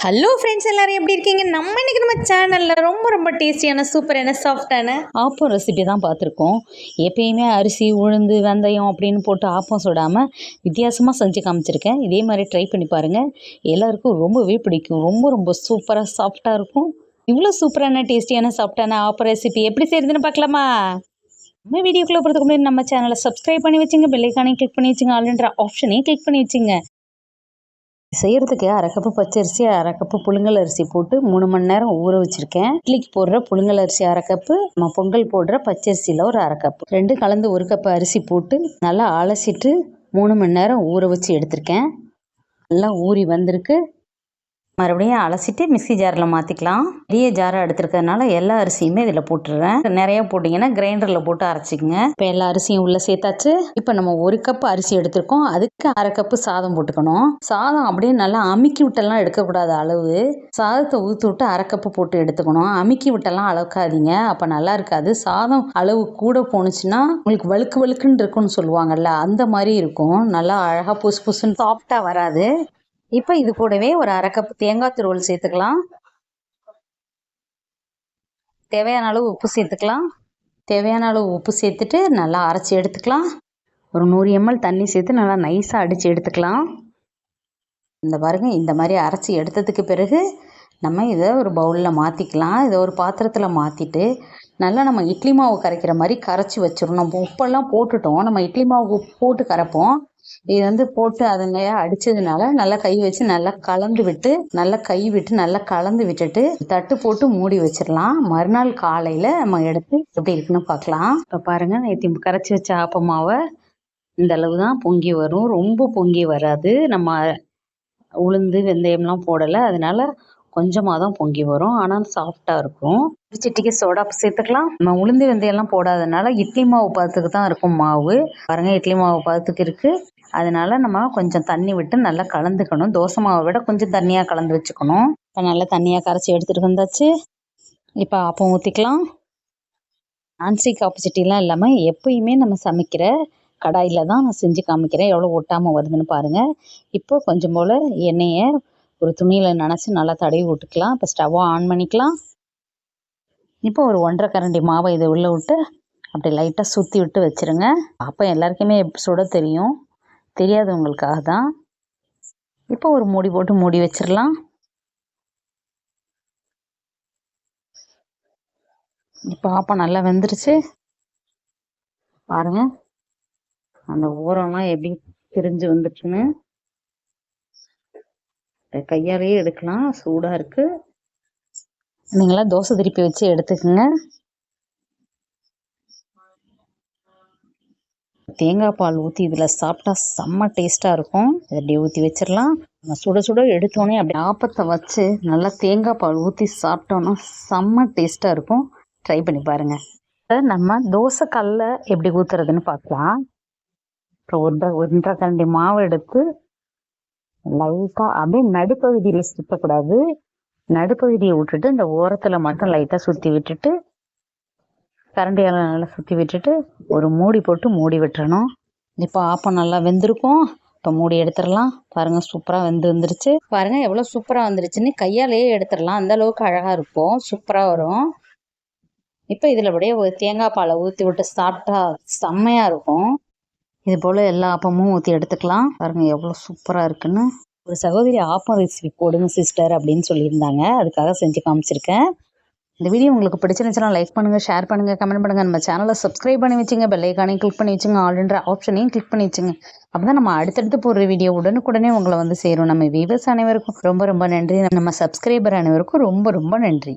Hello friends, எல்லாரும் எப்படி இருக்கீங்க? நம்ம இன்னைக்கு நம்ம சேனலில் ரொம்ப டேஸ்டியான சூப்பரான சாஃப்டான ஆப்பம் ரெசிபி தான் பார்த்துருக்கோம். எப்பயுமே அரிசி உளுந்து வெந்தயம் அப்படின்னு போட்டு ஆப்பம் சுடாமல் வித்தியாசமாக செஞ்சு காமிச்சிருக்கேன். இதே மாதிரி ட்ரை பண்ணி பாருங்கள். எல்லாருக்கும் ரொம்பவே பிடிக்கும். ரொம்ப சூப்பராக சாஃப்டாக இருக்கும். இவ்வளோ சூப்பரான டேஸ்டியான சாஃப்டான ஆப்பம் ரெசிபி எப்படி செய்யுதுன்னு பார்க்கலாமா? நம்ம வீடியோக்குள்ளே போகிறதுக்கு முன்னாடி நம்ம சேனலை சப்ஸ்கிரைப் பண்ணி வச்சுங்க, பெல் ஐக்கானையும் கிளிக் பண்ணி வச்சுங்க, ஆல்ன்ற ஆப்ஷனையும் கிளிக் பண்ணி வச்சுங்க. செய்கிறதுக்கு அரை கப்பு பச்சரிசி, அரை கப்பு புழுங்கல் அரிசி போட்டு 3 மணி நேரம் ஊற வச்சுருக்கேன். இட்லிக்கு போடுற புழுங்கல் அரிசி அரை கப்பு, நம்ம பொங்கல் போடுற பச்சரிசியில் ஒரு அரை கப்பு, 2 கலந்து 1 கப்பு அரிசி போட்டு நல்லா அலசிட்டு 3 மணி நேரம் ஊற வச்சு எடுத்திருக்கேன். நல்லா ஊறி வந்திருக்கு. மறுபடியும் அலசிட்டு மிக்ஸி ஜாரில் மாற்றிக்கலாம். பெரிய ஜாராக எடுத்துருக்கிறதுனால எல்லா அரிசியுமே இதில் போட்டுடுறேன். நிறையா போட்டிங்கன்னா கிரைண்டரில் போட்டு அரைச்சிக்கங்க. இப்போ எல்லா அரிசியும் உள்ளே சேர்த்தாச்சு. இப்போ நம்ம 1 கப் அரிசி எடுத்திருக்கோம். அதுக்கு அரை கப்பு சாதம் போட்டுக்கணும். சாதம் அப்படியே நல்லா அமுக்கி விட்டெல்லாம் எடுக்கக்கூடாது. அளவு சாதத்தை ஊற்றி விட்டு அரை கப்பு போட்டு எடுத்துக்கணும். அமுக்கி விட்டெல்லாம் அளக்காதீங்க, அப்போ நல்லா இருக்காது. சாதம் அளவு கூட போணுச்சுன்னா உங்களுக்கு வழுக்குன்னு இருக்குன்னு சொல்லுவாங்கல்ல, அந்த மாதிரி இருக்கும். நல்லா அழகாக புசுன்னு சாஃப்டாக வராது. இப்போ இது கூடவே ஒரு அரை கப் தேங்காய் துருவல் சேர்த்துக்கலாம். தேவையான அளவு உப்பு சேர்த்துக்கலாம். தேவையான அளவு உப்பு சேர்த்துட்டு நல்லா அரைச்சி எடுத்துக்கலாம். ஒரு 100 ml தண்ணி சேர்த்து நல்லா நைஸாக அடித்து எடுத்துக்கலாம். இந்த பாருங்க, இந்த மாதிரி அரைச்சி எடுத்ததுக்கு பிறகு நம்ம இதை ஒரு பவுலில் மாற்றிக்கலாம். இதை ஒரு பாத்திரத்தில் மாற்றிட்டு நல்லா நம்ம இட்லி மாவு கரைக்கிற மாதிரி கரைச்சி வச்சிடணும். நம்ம உப்பெல்லாம் போட்டுட்டோம். நம்ம இட்லி மாவு போட்டு கரைப்போம். இது போட்டு அதுங்க அடித்ததுனால நல்லா கை வச்சு நல்லா கலந்து விட்டு நல்லா கலந்து விட்டுட்டு தட்டு போட்டு மூடி வச்சிடலாம். மறுநாள் காலையில் நம்ம எடுத்து எப்படி இருக்குன்னு பார்க்கலாம். இப்போ பாருங்கள், நேற்று கரைச்சி வச்ச ஆப்பமாவை இந்த அளவு தான் பொங்கி வரும். ரொம்ப பொங்கி வராது. நம்ம உளுந்து வெந்தயம்லாம் போடலை, அதனால கொஞ்சமாக தான் பொங்கி வரும். ஆனால் சாஃப்டாக இருக்கும். சிட்டிக்கு சோடா சேர்த்துக்கலாம். நம்ம உளுந்து வெந்தயம்லாம் போடாதனால இட்லி மாவு பதத்துக்கு தான் இருக்கும் மாவு. பாருங்கள், இட்லி மாவு பதத்துக்கு இருக்குது. அதனால நம்ம கொஞ்சம் தண்ணி விட்டு நல்லா கலந்துக்கணும். தோசை மாவை விட கொஞ்சம் தண்ணியாக கலந்து வச்சுக்கணும். இப்போ நல்லா தண்ணியாக கரைச்சி எடுத்துகிட்டு வந்தாச்சு. இப்போ ஆப்பம் ஊற்றிக்கலாம். நான்ஸ்டிக் ஆப்போசிட்டிலாம் இல்லாமல் எப்பயுமே நம்ம சமைக்கிற கடாயில் தான் நான் செஞ்சு காமிக்கிறேன். எவ்வளோ ஒட்டாமல் வருதுன்னு பாருங்கள். இப்போ கொஞ்சம் போல் எண்ணெயை ஒரு துணியில் நனைச்சி நல்லா தடவி விட்டுக்கலாம். இப்போ ஸ்டவ்வை ஆன் பண்ணிக்கலாம். இப்போ ஒரு 1.5 கரண்டி மாவை இதை உள்ளே விட்டு அப்படி லைட்டாக சுற்றி விட்டு வச்சுருங்க. அப்போ எல்லாருக்குமே சுட தெரியும், தெரியாதவங்களுக்காக தான். இப்போ ஒரு மூடி போட்டு மூடி வச்சிடலாம். இப்போ ஆப்பம் நல்லா வெந்துருச்சு பாருங்கள். அந்த ஓரம்லாம் எப்படி பிரிஞ்சு வந்துச்சுன்னு கையாலேயே எடுக்கலாம். சூடாக இருக்குது. நீங்களாம் தோசை திருப்பி வச்சு எடுத்துக்கோங்க. தேங்காய் பால் ஊற்றி இதில் சாப்பிட்டா செம்ம டேஸ்ட்டாக இருக்கும். இதை அப்படியே ஊற்றி வச்சிடலாம். நம்ம சுட எடுத்தோன்னே அப்படி ஆப்பத்தை வச்சு நல்லா தேங்காய் பால் ஊற்றி சாப்பிட்டோன்னா செம்ம டேஸ்ட்டாக இருக்கும். ட்ரை பண்ணி பாருங்கள். நம்ம தோசை கல்லை எப்படி ஊற்றுறதுன்னு பார்க்கலாம். அப்புறம் 1.5 கரண்டி மாவு எடுத்து லைட்டாக அப்படியே நடுப்பகுதியில் சுற்றக்கூடாது, நடுப்பகுதியை விட்டுட்டு இந்த ஓரத்தில் மட்டும் லைட்டாக சுற்றி விட்டுட்டு கரண்டியால் நல்லா சுற்றி விட்டுட்டு ஒரு மூடி போட்டு மூடி விட்டுறணும். இப்போ ஆப்பம் நல்லா வெந்திருக்கும். இப்போ மூடி எடுத்துடலாம். பாருங்கள், சூப்பராக வந்துருச்சு. பாருங்கள் எவ்வளோ சூப்பராக வந்துருச்சுன்னு. கையாலேயே எடுத்துடலாம், அந்த அளவுக்கு அழகாக இருக்கும், சூப்பராக வரும். இப்போ இதில் அப்படியே ஒரு தேங்காய் பாலை ஊற்றி விட்டு சாப்பிட்டா செம்மையாக இருக்கும். இது போல் எல்லா ஆப்பமும் ஊற்றி எடுத்துக்கலாம். பாருங்கள் எவ்வளோ சூப்பராக இருக்குன்னு. ஒரு சகோதரி ஆப்பம் ரெசிபி போடுங்க சிஸ்டர் அப்படின்னு சொல்லியிருந்தாங்க, அதுக்காக செஞ்சு காமிச்சிருக்கேன். இந்த வீடியோ உங்களுக்கு பிடிச்சிருந்துச்சுன்னா லைக் பண்ணுங்கள், ஷேர் பண்ணுங்கள், கமெண்ட் பண்ணுங்கள். நம்ம சேனலை சப்ஸ்கிரைப் பண்ணி வச்சுங்க, பெல் ஐக்கானையும் கிளிக் பண்ணி வச்சுங்க, ஆல்ன்ற ஆப்ஷனையும் கிளிக் பண்ணி வச்சுங்க. அப்போ தான் நம்ம அடுத்தடுத்து போடுற வீடியோ உடனுக்குடனே உங்களை வந்து சேரும். நம்ம வியூவர்ஸ் அனைவருக்கும் ரொம்ப நன்றி. நம்ம சப்ஸ்கிரைபர் அனைவருக்கும் ரொம்ப நன்றி.